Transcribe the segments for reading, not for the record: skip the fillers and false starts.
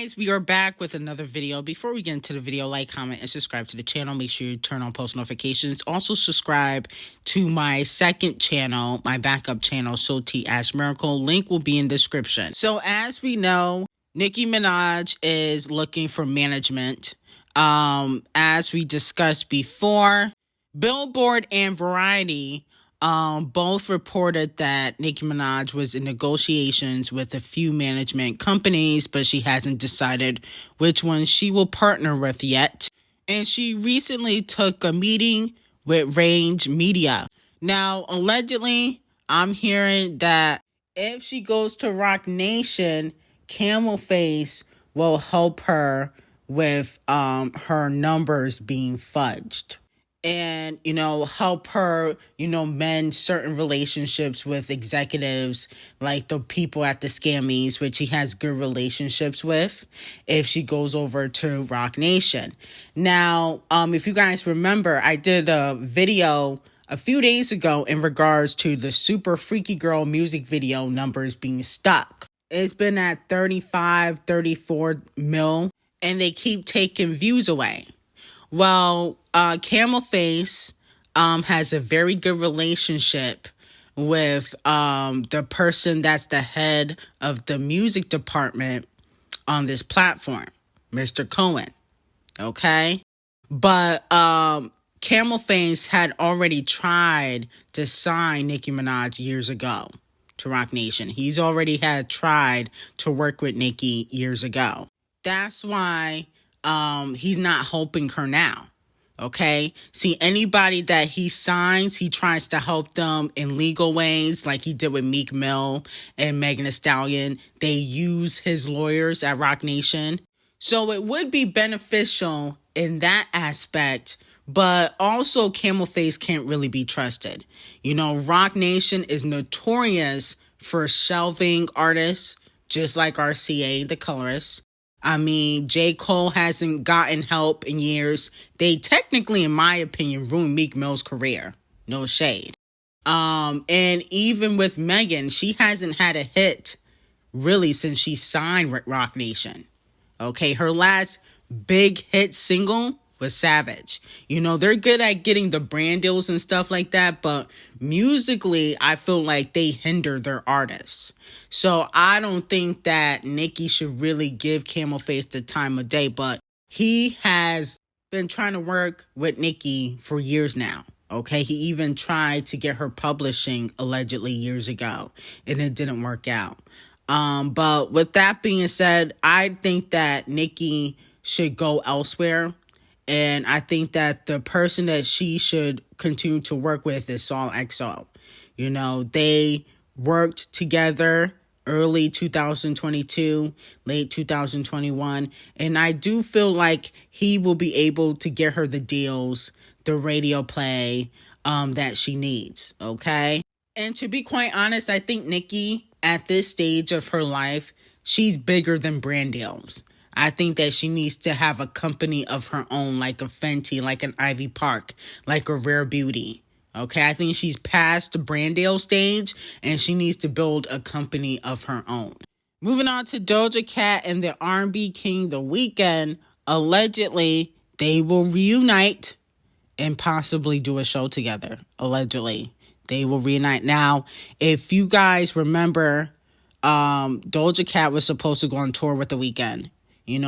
guys, we are back with another video. Before we get into the video, like, comment, and subscribe to the channel. Make sure you turn on post notifications. Also subscribe to my second channel, my backup channel, So T Ash Miracle. Link will be in description. So as we know, Nicki Minaj is looking for management. As we discussed before, Billboard and Variety both reported that Nicki Minaj was in negotiations with a few management companies, but she hasn't decided which one she will partner with yet. And she recently took a meeting with Range Media. Now, allegedly, I'm hearing that if she goes to Roc Nation, Camel Face will help her with her numbers being fudged. And, help her, mend certain relationships with executives, like the people at the Scammies, which she has good relationships with, if she goes over to Roc Nation. Now, if you guys remember, I did a video a few days ago in regards to the Super Freaky Girl music video numbers being stuck. It's been at 35, 34 mil, and they keep taking views away. Well, Camel Face has a very good relationship with the person that's the head of the music department on this platform, Mr. Cohen. Okay? But Camel Face had already tried to sign Nicki Minaj years ago to Roc Nation. He's already had tried to work with Nicki years ago. That's why he's not helping her now. Okay? See, anybody that he signs, he tries to help them in legal ways, like he did with Meek Mill and Megan Thee Stallion. They use his lawyers at Roc Nation. So it would be beneficial in that aspect, but also Camel Face can't really be trusted. Roc Nation is notorious for shelving artists, just like RCA, the colorist. I mean, J. Cole hasn't gotten help in years. They technically, in my opinion, ruined Meek Mill's career. No shade. And even with Megan, she hasn't had a hit really since she signed Roc Nation. Okay, her last big hit single was Savage. They're good at getting the brand deals and stuff like that, but musically, I feel like they hinder their artists. So I don't think that Nicki should really give Camel Face the time of day, but he has been trying to work with Nicki for years now. Okay, he even tried to get her publishing allegedly years ago, and it didn't work out. But with that being said, I think that Nicki should go elsewhere. And I think that the person that she should continue to work with is Saul XO. They worked together early 2022, late 2021. And I do feel like he will be able to get her the deals, the radio play that she needs. Okay. And to be quite honest, I think Nicki at this stage of her life, she's bigger than brand deals. I think that she needs to have a company of her own, like a Fenty, like an Ivy Park, like a Rare Beauty. Okay, I think she's past the brand deal stage, and she needs to build a company of her own. Moving on to Doja Cat and the R&B king, The Weeknd. Allegedly, they will reunite and possibly do a show together. Allegedly, they will reunite. Now, if you guys remember, Doja Cat was supposed to go on tour with The Weeknd.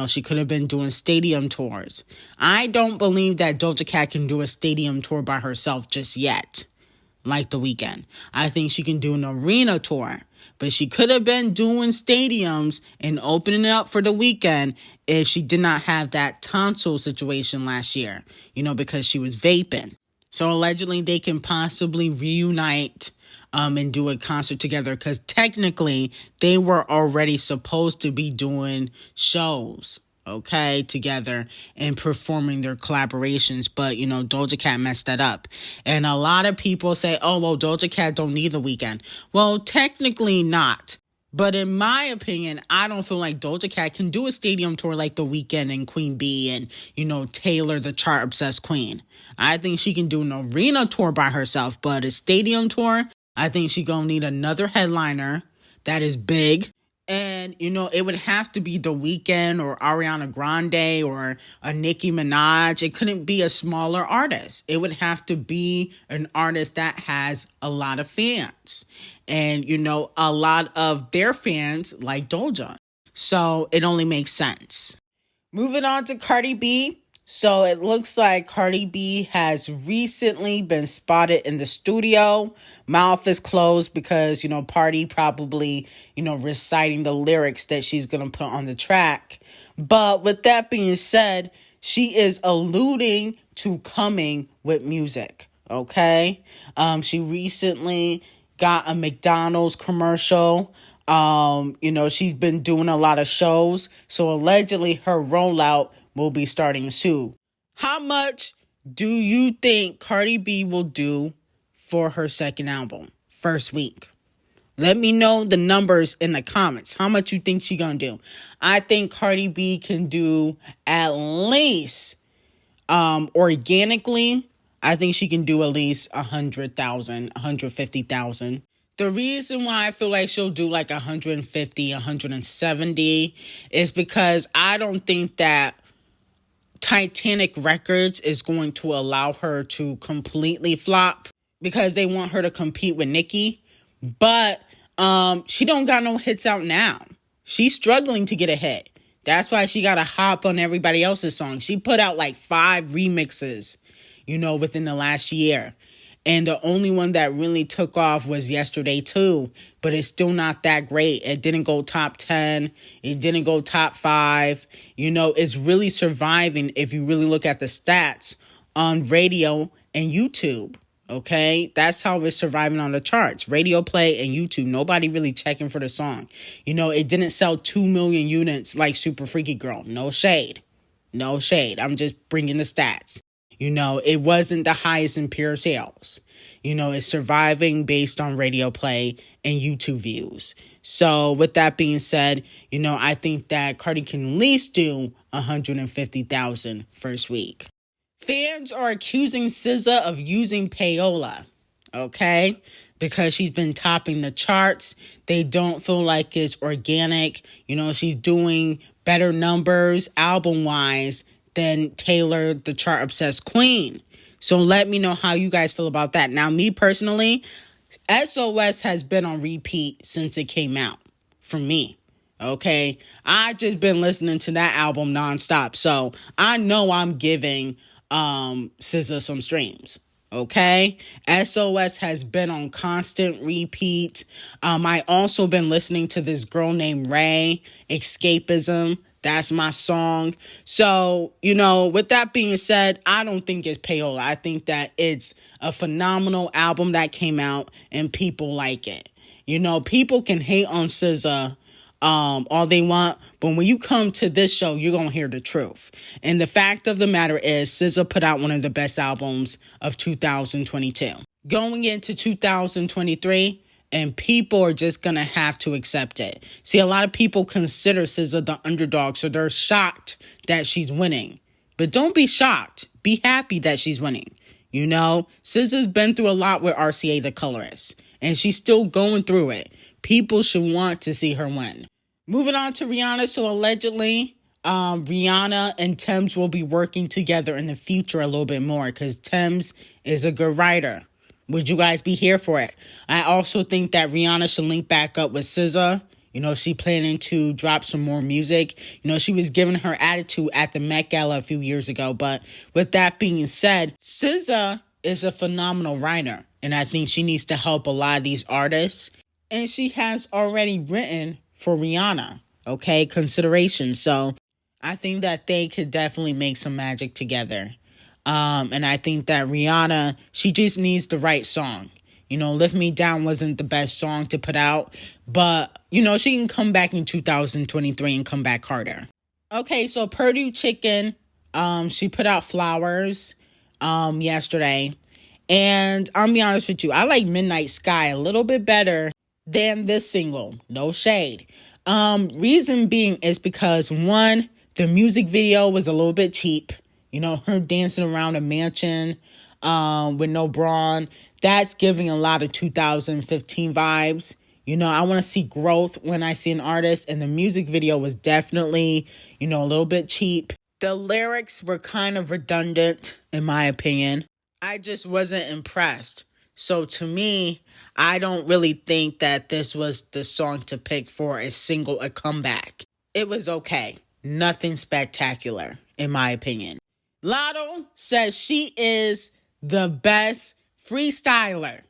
She could have been doing stadium tours. I don't believe that Doja Cat can do a stadium tour by herself just yet, like The Weeknd. I think she can do an arena tour, but she could have been doing stadiums and opening it up for The Weeknd if she did not have that tonsil situation last year, because she was vaping. So allegedly they can possibly reunite and do a concert together, because technically they were already supposed to be doing shows, okay, together and performing their collaborations. But, Doja Cat messed that up. And a lot of people say, oh, well, Doja Cat don't need The Weeknd. Well, technically not. But in my opinion, I don't feel like Doja Cat can do a stadium tour like The Weeknd and Queen Bee and, Taylor, the chart-obsessed queen. I think she can do an arena tour by herself, but a stadium tour, I think she's going to need another headliner that is big And, it would have to be The Weeknd or Ariana Grande or a Nicki Minaj. It couldn't be a smaller artist. It would have to be an artist that has a lot of fans. And, a lot of their fans like Doja. So it only makes sense. Moving on to Cardi B. So it looks like Cardi B has recently been spotted in the studio. Mouth is closed because, Party probably, reciting the lyrics that she's going to put on the track. But with that being said, she is alluding to coming with music, okay? She recently got a McDonald's commercial. She's been doing a lot of shows. So allegedly her rollout will be starting soon. How much do you think Cardi B will do for her second album, first week? Let me know the numbers in the comments. How much you think she's gonna do? I think Cardi B can do at least, organically, I think she can do at least 100,000, 150,000. The reason why I feel like she'll do like 150, 170 is because I don't think that Titanic Records is going to allow her to completely flop because they want her to compete with Nicki. But she don't got no hits out now. She's struggling to get a hit. That's why she got to hop on everybody else's songs. She put out like 5 remixes, within the last year. And the only one that really took off was Yesterday Too. But it's still not that great. It didn't go top 10. It didn't go top 5. It's really surviving if you really look at the stats on radio and YouTube. Okay? That's how it's surviving on the charts. Radio play and YouTube. Nobody really checking for the song. It didn't sell 2 million units like Super Freaky Girl. No shade. No shade. I'm just bringing the stats. It wasn't the highest in pure sales. It's surviving based on radio play and YouTube views. So with that being said, I think that Cardi can at least do 150,000 first week. Fans are accusing SZA of using payola, okay? Because she's been topping the charts. They don't feel like it's organic. She's doing better numbers album-wise than Taylor, the chart-obsessed queen. So let me know how you guys feel about that. Now, me personally, SOS has been on repeat since it came out for me. Okay? I just been listening to that album nonstop. So I know I'm giving SZA some streams. Okay? SOS has been on constant repeat. I also been listening to this girl named Ray, Escapism. That's my song. So, with that being said, I don't think it's payola. I think that it's a phenomenal album that came out and people like it. People can hate on SZA all they want, but when you come to this show, you're going to hear the truth. And the fact of the matter is, SZA put out one of the best albums of 2022. Going into 2023, and people are just going to have to accept it. See, a lot of people consider SZA the underdog, so they're shocked that she's winning. But don't be shocked. Be happy that she's winning. SZA's been through a lot with RCA the colorist, and she's still going through it. People should want to see her win. Moving on to Rihanna. So allegedly, Rihanna and Tems will be working together in the future a little bit more because Tems is a good writer. Would you guys be here for it? I also think that Rihanna should link back up with SZA. She planning to drop some more music. She was giving her attitude at the Met Gala a few years ago. But with that being said, SZA is a phenomenal writer. And I think she needs to help a lot of these artists. And she has already written for Rihanna. Okay, consideration. So I think that they could definitely make some magic together. And I think that Rihanna, she just needs the right song. Lift Me Down wasn't the best song to put out, but, she can come back in 2023 and come back harder. Okay, so Purdue Chicken, she put out Flowers, yesterday. And I'll be honest with you, I like Midnight Sky a little bit better than this single. No shade. Reason being is because, one, the music video was a little bit cheap. Her dancing around a mansion with no bra on. That's giving a lot of 2015 vibes. I want to see growth when I see an artist, and the music video was definitely, a little bit cheap. The lyrics were kind of redundant, in my opinion. I just wasn't impressed. So to me, I don't really think that this was the song to pick for a comeback. It was okay. Nothing spectacular, in my opinion. Latto says she is the best freestyler.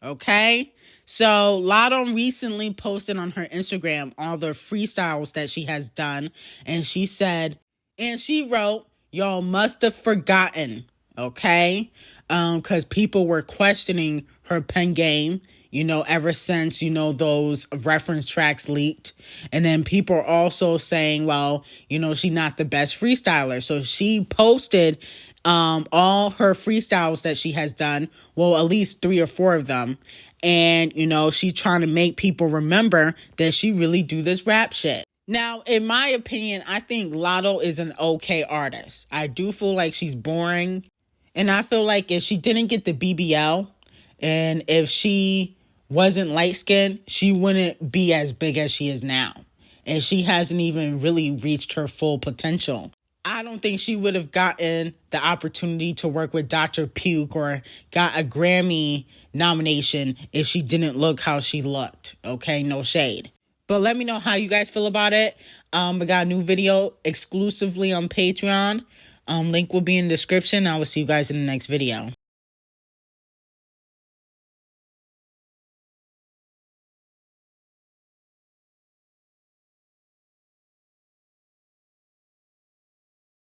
Okay? So Latto recently posted on her Instagram all the freestyles that she has done. And she wrote, y'all must have forgotten. Okay? Because people were questioning her pen game, ever since, those reference tracks leaked. And then people are also saying, well, she's not the best freestyler. So she posted all her freestyles that she has done, well, at least 3 or 4 of them. And, she's trying to make people remember that she really do this rap shit. Now, in my opinion, I think Latto is an okay artist. I do feel like she's boring. And I feel like if she didn't get the BBL and if she wasn't light-skinned, she wouldn't be as big as she is now. And she hasn't even really reached her full potential. I don't think she would have gotten the opportunity to work with Dr. Puke or got a Grammy nomination if she didn't look how she looked. Okay, no shade. But let me know how you guys feel about it. We got a new video exclusively on Patreon. Link will be in the description. I will see you guys in the next video.